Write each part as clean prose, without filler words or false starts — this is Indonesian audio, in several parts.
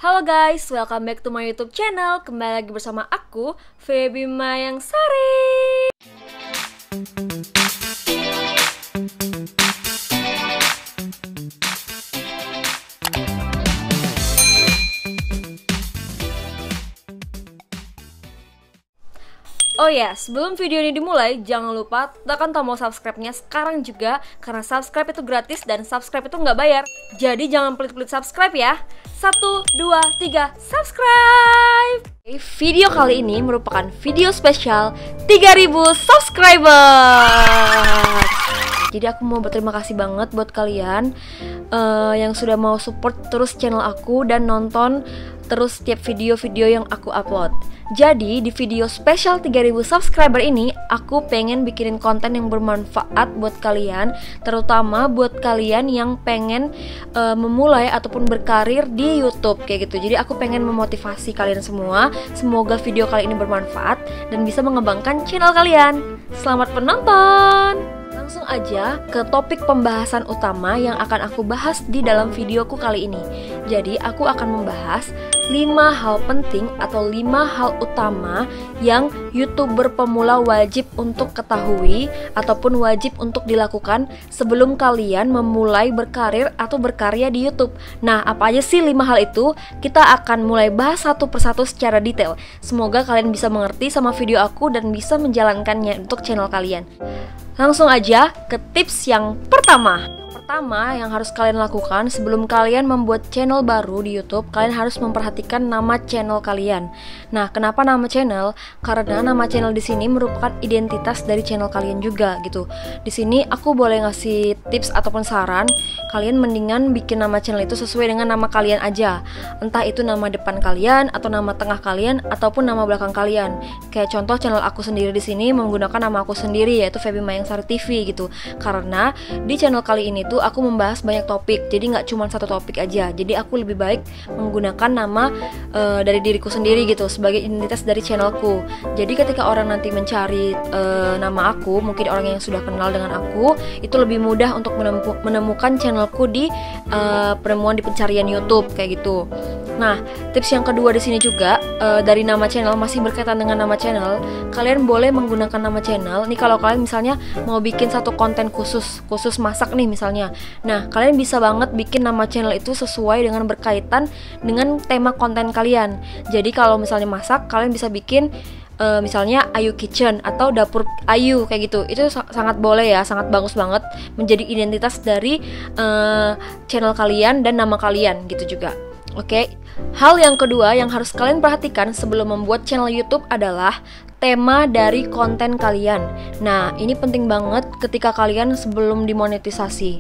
Halo guys, welcome back to my YouTube channel. Kembali lagi bersama aku, Feby Mayang Sari. Oh ya, sebelum video ini dimulai, jangan lupa tekan tombol subscribe-nya sekarang juga, karena subscribe itu gratis dan subscribe itu nggak bayar. Jadi jangan pelit-pelit subscribe ya. 1, 2, 3, subscribe! Video kali ini merupakan video spesial 3000 subscriber. Jadi aku mau berterima kasih banget buat kalian yang sudah mau support terus channel aku dan nonton terus setiap video-video yang aku upload. Jadi di video spesial 3000 subscriber ini aku pengen bikinin konten yang bermanfaat buat kalian, terutama buat kalian yang pengen memulai ataupun berkarir di YouTube kayak gitu. Jadi aku pengen memotivasi kalian semua. Semoga video kali ini bermanfaat dan bisa mengembangkan channel kalian. Selamat menonton. Langsung aja ke topik pembahasan utama yang akan aku bahas di dalam videoku kali ini. Jadi aku akan membahas 5 hal penting atau 5 hal utama yang YouTuber pemula wajib untuk ketahui ataupun wajib untuk dilakukan sebelum kalian memulai berkarir atau berkarya di YouTube. Nah, apa aja sih 5 hal itu? Kita akan mulai bahas satu persatu secara detail. Semoga kalian bisa mengerti sama video aku dan bisa menjalankannya untuk channel kalian. Langsung aja ke tips yang pertama. Pertama yang harus kalian lakukan sebelum kalian membuat channel baru di YouTube, kalian harus memperhatikan nama channel kalian. Nah, kenapa nama channel? Karena nama channel di sini merupakan identitas dari channel kalian juga gitu. Di sini aku boleh ngasih tips ataupun saran, kalian mendingan bikin nama channel itu sesuai dengan nama kalian aja. Entah itu nama depan kalian atau nama tengah kalian ataupun nama belakang kalian. Kayak contoh channel aku sendiri di sini menggunakan nama aku sendiri yaitu Feby Mayang Sari TV gitu. Karena di channel kali ini tuh aku membahas banyak topik, jadi nggak cuma satu topik aja. Jadi aku lebih baik menggunakan nama dari diriku sendiri gitu sebagai identitas dari channelku. Jadi ketika orang nanti mencari nama aku, mungkin orang yang sudah kenal dengan aku, itu lebih mudah untuk menemukan channelku di penemuan di pencarian YouTube kayak gitu. Nah, tips yang kedua di sini juga dari nama channel, masih berkaitan dengan nama channel, kalian boleh menggunakan nama channel. Nih kalau kalian misalnya mau bikin satu konten khusus masak nih misalnya. Nah, kalian bisa banget bikin nama channel itu sesuai dengan berkaitan dengan tema konten kalian. Jadi kalau misalnya masak, kalian bisa bikin misalnya Ayu Kitchen atau Dapur Ayu kayak gitu. Itu sangat boleh ya, sangat bagus banget menjadi identitas dari channel kalian dan nama kalian gitu juga. Oke. Hal yang kedua yang harus kalian perhatikan sebelum membuat channel YouTube adalah tema dari konten kalian. Nah, ini penting banget ketika kalian sebelum dimonetisasi.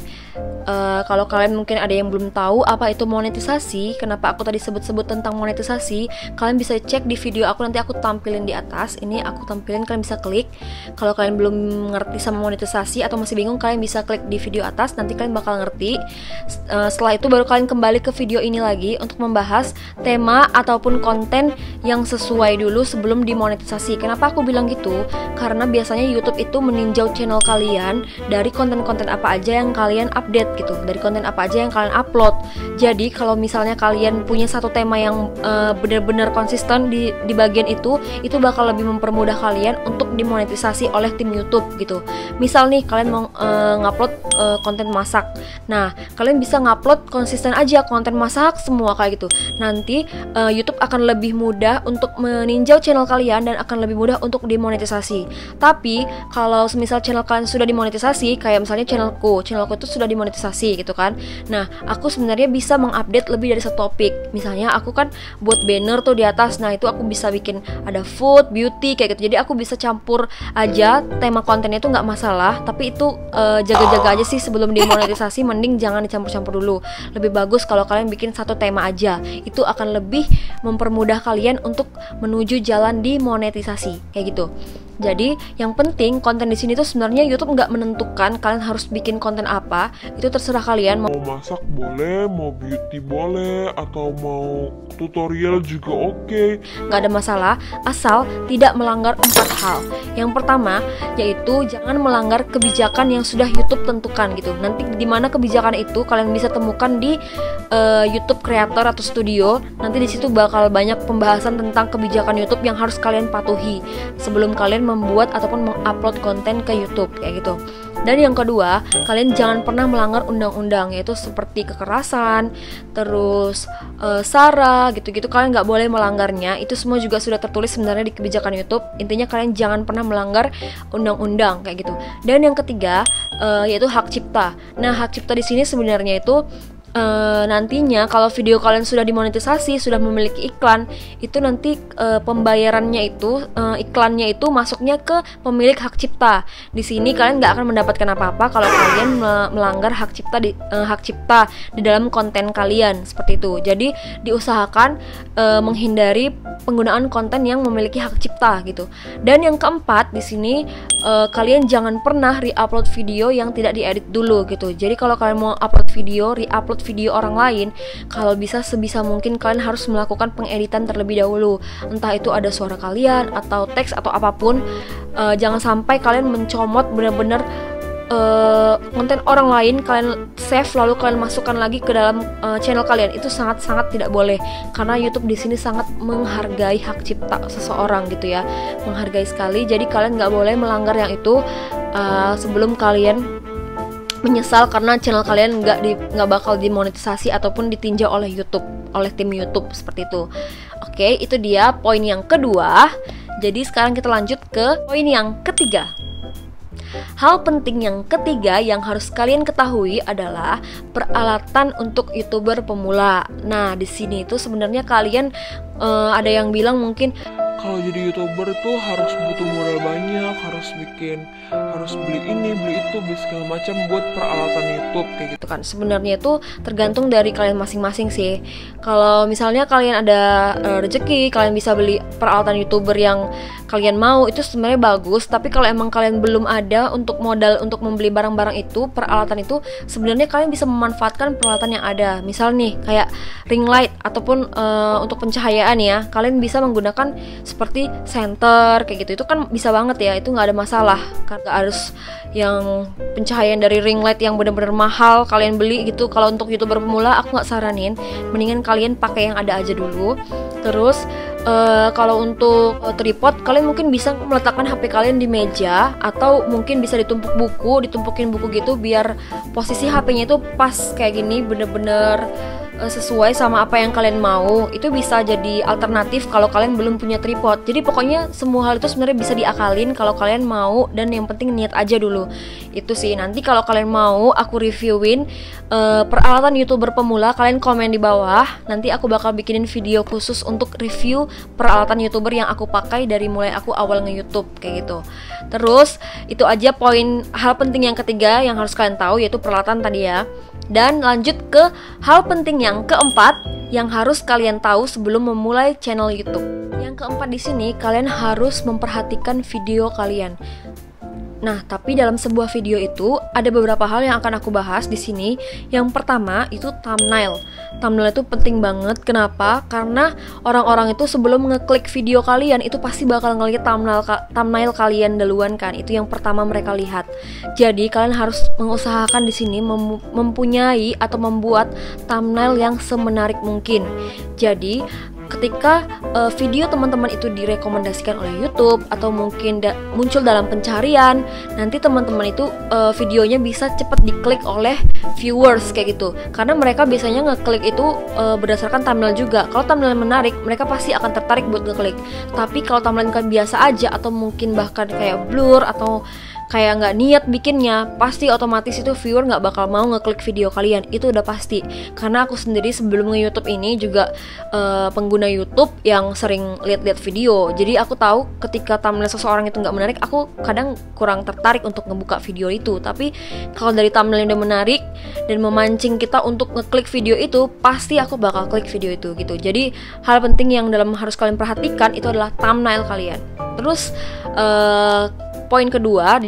Kalau kalian mungkin ada yang belum tahu apa itu monetisasi, kenapa aku tadi sebut-sebut tentang monetisasi, kalian bisa cek di video aku, nanti aku tampilin di atas. Ini aku tampilin, kalian bisa klik. Kalau kalian belum ngerti sama monetisasi atau masih bingung, kalian bisa klik di video atas, nanti kalian bakal ngerti. Setelah itu baru kalian kembali ke video ini lagi untuk membahas tema ataupun konten yang sesuai dulu sebelum dimonetisasi. Kenapa aku bilang gitu? Karena biasanya YouTube itu meninjau channel kalian dari konten-konten apa aja yang kalian update gitu, dari konten apa aja yang kalian upload. Jadi kalau misalnya kalian punya satu tema yang benar-benar konsisten di bagian itu bakal lebih mempermudah kalian untuk dimonetisasi oleh tim YouTube gitu. Misal nih kalian mau ngupload konten masak. Nah, kalian bisa ngupload konsisten aja konten masak semua kayak gitu. Nanti YouTube akan lebih mudah untuk meninjau channel kalian dan akan lebih mudah untuk dimonetisasi. Tapi kalau semisal channel kalian sudah dimonetisasi, kayak misalnya channelku itu sudah dimonetisasi gitu kan. Nah, aku sebenarnya bisa mengupdate lebih dari satu topik. Misalnya aku kan buat banner tuh di atas. Nah, itu aku bisa bikin ada food, beauty kayak gitu. Jadi aku bisa campur aja tema kontennya itu nggak masalah. Tapi itu jaga-jaga aja sih sebelum dimonetisasi, mending jangan dicampur-campur dulu. Lebih bagus kalau kalian bikin satu tema aja. Itu akan lebih mempermudah kalian untuk menuju jalan dimonetisasi kayak gitu. Jadi yang penting konten di sini tuh sebenarnya YouTube nggak menentukan kalian harus bikin konten apa, itu terserah kalian. Mau masak boleh, mau beauty boleh, atau mau tutorial juga oke. Nggak ada masalah, asal tidak melanggar 4 hal. Yang pertama yaitu jangan melanggar kebijakan yang sudah YouTube tentukan gitu. Nanti di mana kebijakan itu kalian bisa temukan di YouTube Creator atau Studio. Nanti di situ bakal banyak pembahasan tentang kebijakan YouTube yang harus kalian patuhi sebelum kalian membuat ataupun mengupload konten ke YouTube kayak gitu. Dan yang kedua, kalian jangan pernah melanggar undang-undang, yaitu seperti kekerasan, terus SARA gitu-gitu. Kalian nggak boleh melanggarnya. Itu semua juga sudah tertulis sebenarnya di kebijakan YouTube. Intinya kalian jangan pernah melanggar undang-undang kayak gitu. Dan yang ketiga yaitu hak cipta. Nah, hak cipta di sini sebenarnya itu nantinya kalau video kalian sudah dimonetisasi, sudah memiliki iklan, itu nanti pembayarannya itu iklannya itu masuknya ke pemilik hak cipta. Di sini kalian nggak akan mendapatkan apa-apa kalau kalian melanggar hak cipta di dalam konten kalian seperti itu. Jadi diusahakan menghindari penggunaan konten yang memiliki hak cipta gitu. Dan yang keempat di sini kalian jangan pernah re-upload video yang tidak diedit dulu gitu. Jadi kalau kalian mau upload video, re-upload video orang lain, kalau bisa sebisa mungkin kalian harus melakukan pengeditan terlebih dahulu. Entah itu ada suara kalian atau teks atau apapun. Jangan sampai kalian mencomot benar-benar konten orang lain, kalian save lalu kalian masukkan lagi ke dalam channel kalian. Itu sangat-sangat tidak boleh, karena YouTube di sini sangat menghargai hak cipta seseorang gitu ya, menghargai sekali. Jadi kalian nggak boleh melanggar yang itu sebelum kalian menyesal karena channel kalian nggak bakal dimonetisasi ataupun ditinjau oleh YouTube, oleh tim YouTube seperti itu. Oke, itu dia poin yang kedua. Jadi sekarang kita lanjut ke poin yang ketiga. Hal penting yang ketiga yang harus kalian ketahui adalah peralatan untuk YouTuber pemula. Nah, di sini itu sebenarnya kalian ada yang bilang mungkin kalau jadi YouTuber tuh harus butuh modal banyak, harus beli ini, beli itu, beli segala macam buat peralatan YouTube kayak gitu kan. Sebenarnya itu tergantung dari kalian masing-masing sih. Kalau misalnya kalian ada rezeki, kalian bisa beli peralatan YouTuber yang kalian mau, itu sebenarnya bagus. Tapi kalau emang kalian belum ada untuk modal untuk membeli barang-barang itu, peralatan itu, sebenarnya kalian bisa memanfaatkan peralatan yang ada. Misal nih kayak ring light ataupun untuk pencahayaan ya, kalian bisa menggunakan seperti center kayak gitu. Itu kan bisa banget ya, itu nggak ada masalah. Nggak harus yang pencahayaan dari ring light yang benar-benar mahal kalian beli gitu. Kalau untuk YouTuber pemula aku nggak saranin, mendingan kalian pakai yang ada aja dulu. Terus kalau untuk tripod, kalian mungkin bisa meletakkan HP kalian di meja, atau mungkin bisa ditumpukin buku gitu, biar posisi HP-nya itu pas kayak gini, bener-bener sesuai sama apa yang kalian mau. Itu bisa jadi alternatif kalau kalian belum punya tripod. Jadi pokoknya semua hal itu sebenarnya bisa diakalin kalau kalian mau, dan yang penting niat aja dulu. Itu sih, nanti kalau kalian mau aku reviewin peralatan YouTuber pemula, kalian komen di bawah. Nanti aku bakal bikinin video khusus untuk review peralatan YouTuber yang aku pakai dari mulai aku awal nge-YouTube kayak gitu. Terus itu aja poin hal penting yang ketiga yang harus kalian tahu, yaitu peralatan tadi ya. Dan lanjut ke hal penting yang keempat yang harus kalian tahu sebelum memulai channel YouTube. Yang keempat di sini, kalian harus memperhatikan video kalian. Nah, tapi dalam sebuah video itu ada beberapa hal yang akan aku bahas di sini. Yang pertama itu thumbnail. Thumbnail itu penting banget. Kenapa? Karena orang-orang itu sebelum ngeklik video kalian itu pasti bakal ngelihat thumbnail kalian duluan kan. Itu yang pertama mereka lihat. Jadi kalian harus mengusahakan di sini mempunyai atau membuat thumbnail yang semenarik mungkin. Jadi ketika video teman-teman itu direkomendasikan oleh YouTube atau mungkin muncul dalam pencarian, nanti teman-teman itu videonya bisa cepat diklik oleh viewers kayak gitu. Karena mereka biasanya ngeklik itu berdasarkan thumbnail juga. Kalau thumbnail menarik, mereka pasti akan tertarik buat ngeklik. Tapi kalau thumbnail kan biasa aja atau mungkin bahkan kayak blur atau kayak nggak niat bikinnya, pasti otomatis itu viewer nggak bakal mau ngeklik video kalian. Itu udah pasti. Karena aku sendiri sebelum nge-YouTube ini juga pengguna YouTube yang sering lihat-lihat video. Jadi aku tahu ketika thumbnail seseorang itu nggak menarik, aku kadang kurang tertarik untuk ngebuka video itu. Tapi kalau dari thumbnail yang udah menarik dan memancing kita untuk ngeklik video itu, pasti aku bakal klik video itu gitu. Jadi hal penting yang harus kalian perhatikan itu adalah thumbnail kalian. Terus poin kedua,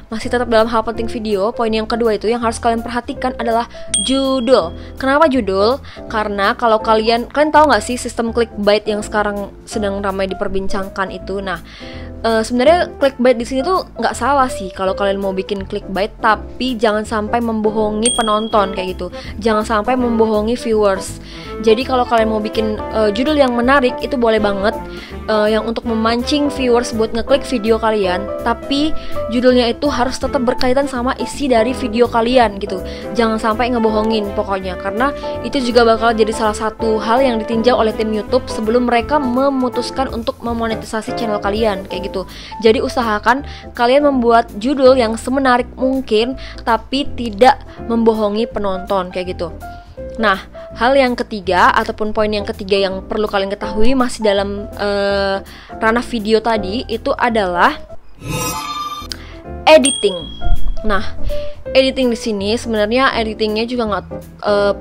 masih dalam hal penting video. Poin yang kedua itu yang harus kalian perhatikan adalah judul. Kenapa judul? Karena kalau kalian tahu nggak sih sistem clickbait yang sekarang sedang ramai diperbincangkan itu. Nah, sebenarnya clickbait di sini tuh nggak salah sih kalau kalian mau bikin clickbait, tapi jangan sampai membohongi penonton kayak gitu. Jangan sampai membohongi viewers. Jadi kalau kalian mau bikin judul yang menarik itu boleh banget, yang untuk memancing viewers buat ngeklik video kalian, tapi judulnya itu harus tetap berkaitan sama isi dari video kalian gitu. Jangan sampai ngebohongin pokoknya, karena itu juga bakal jadi salah satu hal yang ditinjau oleh tim YouTube sebelum mereka memutuskan untuk memonetisasi channel kalian kayak gitu. Jadi usahakan kalian membuat judul yang semenarik mungkin tapi tidak membohongi penonton kayak gitu. Nah, hal yang ketiga ataupun poin yang ketiga yang perlu kalian ketahui masih dalam ranah video tadi itu adalah editing. Nah, editing di sini sebenarnya editingnya juga nggak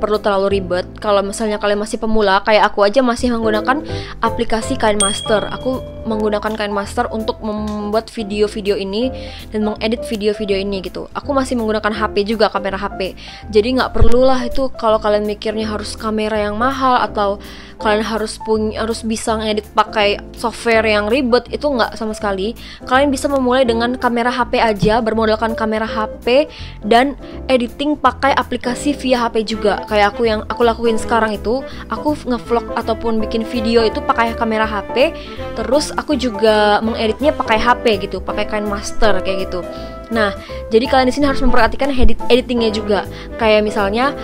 perlu terlalu ribet. Kalau misalnya kalian masih pemula, kayak aku aja masih menggunakan aplikasi KineMaster. Aku menggunakan KineMaster untuk membuat video-video ini dan mengedit video-video ini gitu. Aku masih menggunakan HP juga, kamera HP. Jadi nggak perlulah itu kalau kalian mikirnya harus kamera yang mahal atau kalian harus bisa ngedit pakai software yang ribet, itu nggak sama sekali. Kalian bisa memulai dengan kamera HP aja, bermodalkan kamera HP dan editing pakai aplikasi via HP juga. Kayak yang aku lakuin sekarang itu, aku ngevlog ataupun bikin video itu pakai kamera HP, terus aku juga mengeditnya pakai HP gitu, pakai KineMaster kayak gitu. Nah, jadi kalian di sini harus memperhatikan editingnya juga. Kayak misalnya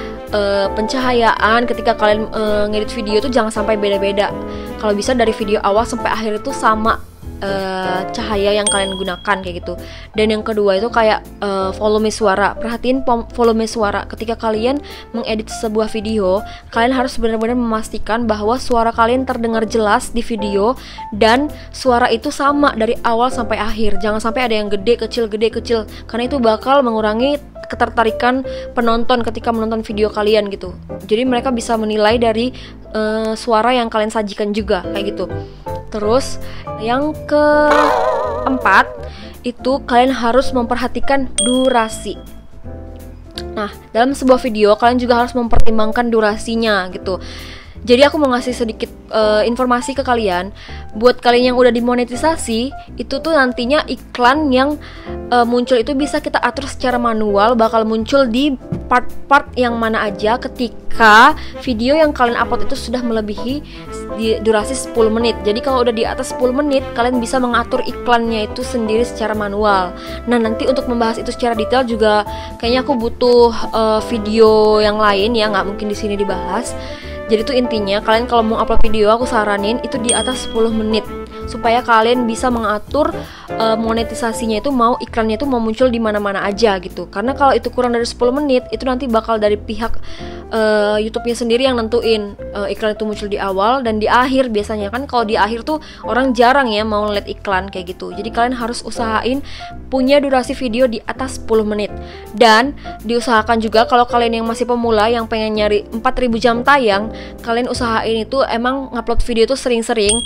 pencahayaan ketika kalian ngedit video itu jangan sampai beda-beda. Kalau bisa dari video awal sampai akhir itu sama cahaya yang kalian gunakan kayak gitu. Dan yang kedua itu kayak volume suara. Perhatiin volume suara ketika kalian mengedit sebuah video. Kalian harus benar-benar memastikan bahwa suara kalian terdengar jelas di video dan suara itu sama dari awal sampai akhir. Jangan sampai ada yang gede kecil karena itu bakal mengurangi ketertarikan penonton ketika menonton video kalian gitu. Jadi mereka bisa menilai dari suara yang kalian sajikan juga kayak gitu. Terus yang keempat itu kalian harus memperhatikan durasi. Nah, dalam sebuah video kalian juga harus mempertimbangkan durasinya gitu. Jadi aku mau ngasih sedikit informasi ke kalian. Buat kalian yang udah dimonetisasi, itu tuh nantinya iklan yang muncul itu bisa kita atur secara manual, bakal muncul di part-part yang mana aja ketika video yang kalian upload itu sudah melebihi di durasi 10 menit. Jadi kalau udah di atas 10 menit, kalian bisa mengatur iklannya itu sendiri secara manual. Nah, nanti untuk membahas itu secara detail juga kayaknya aku butuh video yang lain ya, nggak mungkin di sini dibahas. Jadi tuh intinya kalian kalau mau upload video, aku saranin itu di atas 10 menit supaya kalian bisa mengatur monetisasinya itu mau iklannya itu mau muncul di mana-mana aja gitu. Karena kalau itu kurang dari 10 menit itu nanti bakal dari pihak YouTube-nya sendiri yang nentuin iklan itu muncul di awal dan di akhir. Biasanya kan kalau di akhir tuh orang jarang ya mau lihat iklan kayak gitu. Jadi kalian harus usahain punya durasi video di atas 10 menit. Dan diusahakan juga kalau kalian yang masih pemula yang pengen nyari 4000 jam tayang, kalian usahain itu emang ngupload video itu sering-sering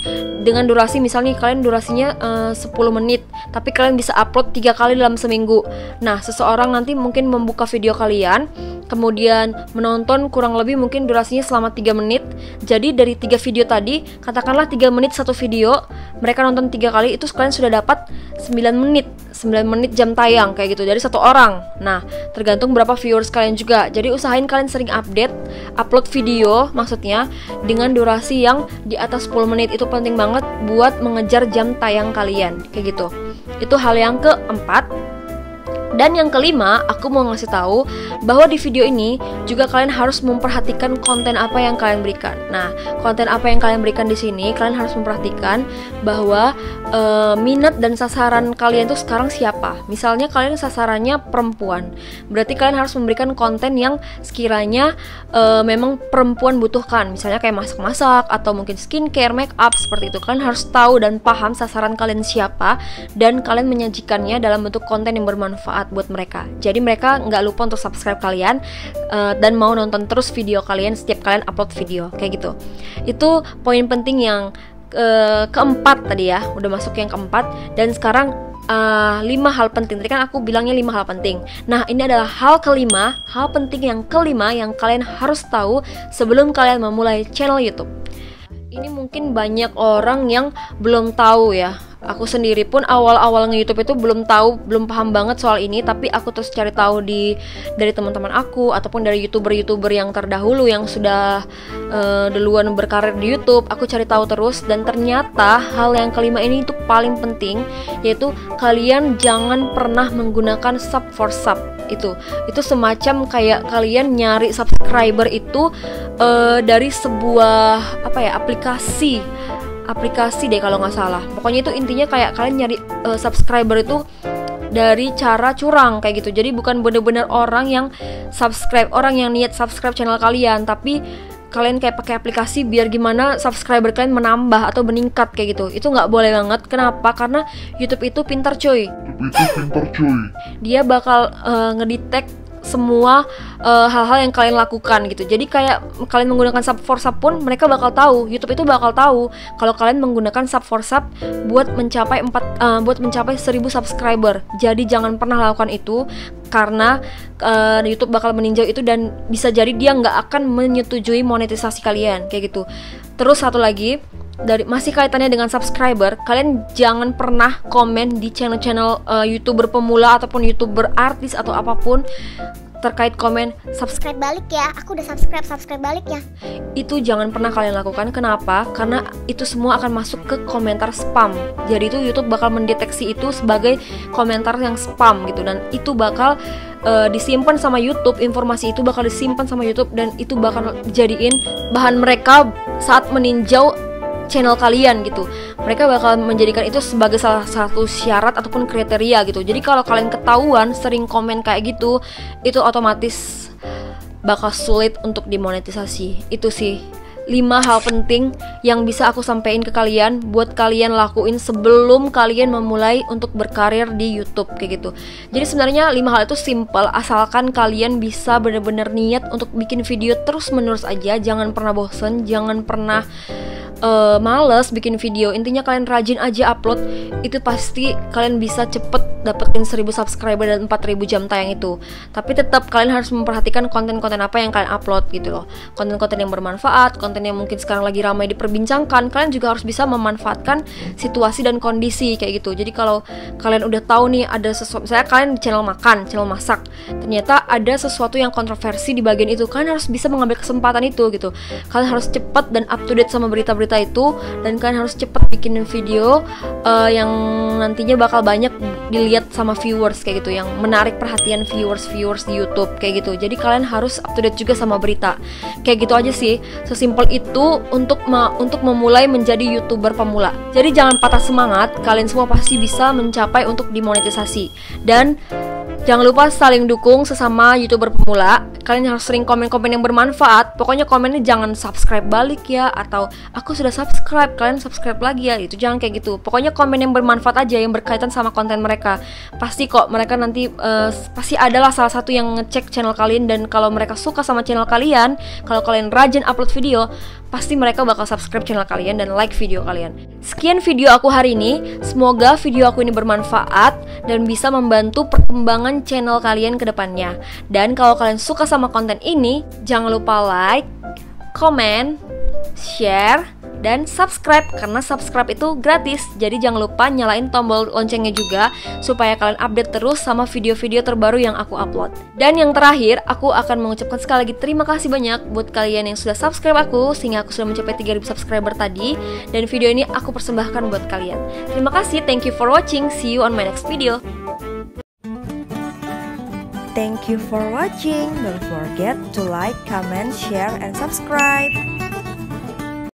dengan durasi, misalnya kalian durasinya 10 menit tapi kalian bisa upload 3 kali dalam seminggu. Nah, seseorang nanti mungkin membuka video kalian kemudian menonton kurang lebih mungkin durasinya selama 3 menit. Jadi dari 3 video tadi, katakanlah 3 menit satu video, mereka nonton 3 kali, itu kalian sudah dapat 9 menit jam tayang kayak gitu dari satu orang. Nah, tergantung berapa viewers kalian juga. Jadi usahain kalian sering upload video maksudnya dengan durasi yang di atas 10 menit. Itu penting banget buat mengejar jam tayang kalian kayak gitu. Itu hal yang keempat. Dan yang kelima, aku mau ngasih tahu bahwa di video ini juga kalian harus memperhatikan konten apa yang kalian berikan. Nah, konten apa yang kalian berikan di sini, kalian harus memperhatikan bahwa minat dan sasaran kalian itu sekarang siapa. Misalnya kalian sasarannya perempuan, berarti kalian harus memberikan konten yang sekiranya memang perempuan butuhkan. Misalnya kayak masak-masak atau mungkin skincare, make up, seperti itu. Kalian harus tahu dan paham sasaran kalian siapa dan kalian menyajikannya dalam bentuk konten yang bermanfaat buat mereka. Jadi mereka nggak lupa untuk subscribe kalian dan mau nonton terus video kalian setiap kalian upload video kayak gitu. Itu poin penting yang keempat tadi ya, udah masuk yang keempat. Dan sekarang 5 hal penting. Tadi kan aku bilangnya 5 hal penting. Nah, ini adalah hal kelima, hal penting yang kelima yang kalian harus tahu sebelum kalian memulai channel YouTube. Ini mungkin banyak orang yang belum tahu ya. Aku sendiri pun awal-awal nge-YouTube itu belum tahu, belum paham banget soal ini, tapi aku terus cari tahu dari teman-teman aku ataupun dari YouTuber-YouTuber yang terdahulu yang sudah duluan berkarir di YouTube. Aku cari tahu terus dan ternyata hal yang kelima ini itu paling penting, yaitu kalian jangan pernah menggunakan sub for sub. Itu semacam kayak kalian nyari subscriber itu dari sebuah aplikasi deh kalau nggak salah. Pokoknya itu intinya kayak kalian nyari subscriber itu dari cara curang kayak gitu. Jadi bukan bener-bener orang yang niat subscribe channel kalian, tapi kalian kayak pakai aplikasi biar gimana subscriber kalian menambah atau meningkat kayak gitu. Itu nggak boleh banget. Kenapa? Karena YouTube itu pintar cuy. Dia bakal ngedetect semua hal-hal yang kalian lakukan gitu. Jadi kayak kalian menggunakan sub for sub pun mereka bakal tahu, YouTube itu bakal tahu kalau kalian menggunakan sub for sub buat mencapai 1000 subscriber. Jadi jangan pernah lakukan itu karena YouTube bakal meninjau itu dan bisa jadi dia nggak akan menyetujui monetisasi kalian kayak gitu. Terus satu lagi, masih kaitannya dengan subscriber, kalian jangan pernah komen di channel-channel YouTuber pemula ataupun YouTuber artis atau apapun terkait komen subscribe balik ya, aku udah subscribe balik ya. Itu jangan pernah kalian lakukan. Kenapa? Karena itu semua akan masuk ke komentar spam. Jadi itu YouTube bakal mendeteksi itu sebagai komentar yang spam gitu, dan itu bakal disimpan sama YouTube. Informasi itu bakal disimpan sama YouTube dan itu bakal jadiin bahan mereka saat meninjau channel kalian gitu. Mereka bakal menjadikan itu sebagai salah satu syarat ataupun kriteria gitu. Jadi kalau kalian ketahuan sering komen kayak gitu, itu otomatis bakal sulit untuk dimonetisasi. Itu sih 5 hal penting yang bisa aku sampaikan ke kalian buat kalian lakuin sebelum kalian memulai untuk berkarir di YouTube kayak gitu. Jadi sebenarnya 5 hal itu simple, asalkan kalian bisa benar-benar niat untuk bikin video terus-menerus aja. Jangan pernah bosen, jangan pernah males bikin video. Intinya kalian rajin aja upload, itu pasti kalian bisa cepet dapetin 1000 subscriber dan 4000 jam tayang itu. Tapi tetap kalian harus memperhatikan konten-konten apa yang kalian upload gitu loh. Konten-konten yang bermanfaat, konten yang mungkin sekarang lagi ramai diperbincangkan. Kalian juga harus bisa memanfaatkan situasi dan kondisi kayak gitu. Jadi kalau kalian udah tahu nih ada sesuatu, misalnya kalian di channel makan, channel masak, ternyata ada sesuatu yang kontroversi di bagian itu, kalian harus bisa mengambil kesempatan itu gitu. Kalian harus cepat dan up to date sama berita-berita itu, dan kalian harus cepat bikinin video yang nantinya bakal banyak dilihat sama viewers kayak gitu, yang menarik perhatian viewers di YouTube kayak gitu. Jadi kalian harus up to date juga sama berita kayak gitu aja sih. Sesimpel itu untuk memulai menjadi YouTuber pemula. Jadi jangan patah semangat, kalian semua pasti bisa mencapai untuk dimonetisasi. Dan jangan lupa saling dukung sesama YouTuber pemula. Kalian harus sering komen-komen yang bermanfaat. Pokoknya komennya jangan subscribe balik ya, atau aku sudah subscribe, kalian subscribe lagi ya. Itu jangan kayak gitu. Pokoknya komen yang bermanfaat aja, yang berkaitan sama konten mereka. Pasti kok mereka nanti pasti adalah salah satu yang ngecek channel kalian. Dan kalau mereka suka sama channel kalian, kalau kalian rajin upload video, pasti mereka bakal subscribe channel kalian dan like video kalian. Sekian video aku hari ini. Semoga video aku ini bermanfaat dan bisa membantu perkembangan channel kalian ke depannya. Dan kalau kalian suka sama konten ini, jangan lupa like, comment, share, dan subscribe, karena subscribe itu gratis. Jadi jangan lupa nyalain tombol loncengnya juga supaya kalian update terus sama video-video terbaru yang aku upload. Dan yang terakhir, aku akan mengucapkan sekali lagi terima kasih banyak buat kalian yang sudah subscribe aku, sehingga aku sudah mencapai 3000 subscriber tadi. Dan video ini aku persembahkan buat kalian. Terima kasih, thank you for watching, see you on my next video. Thank you for watching. Don't forget to like, comment, share, and subscribe.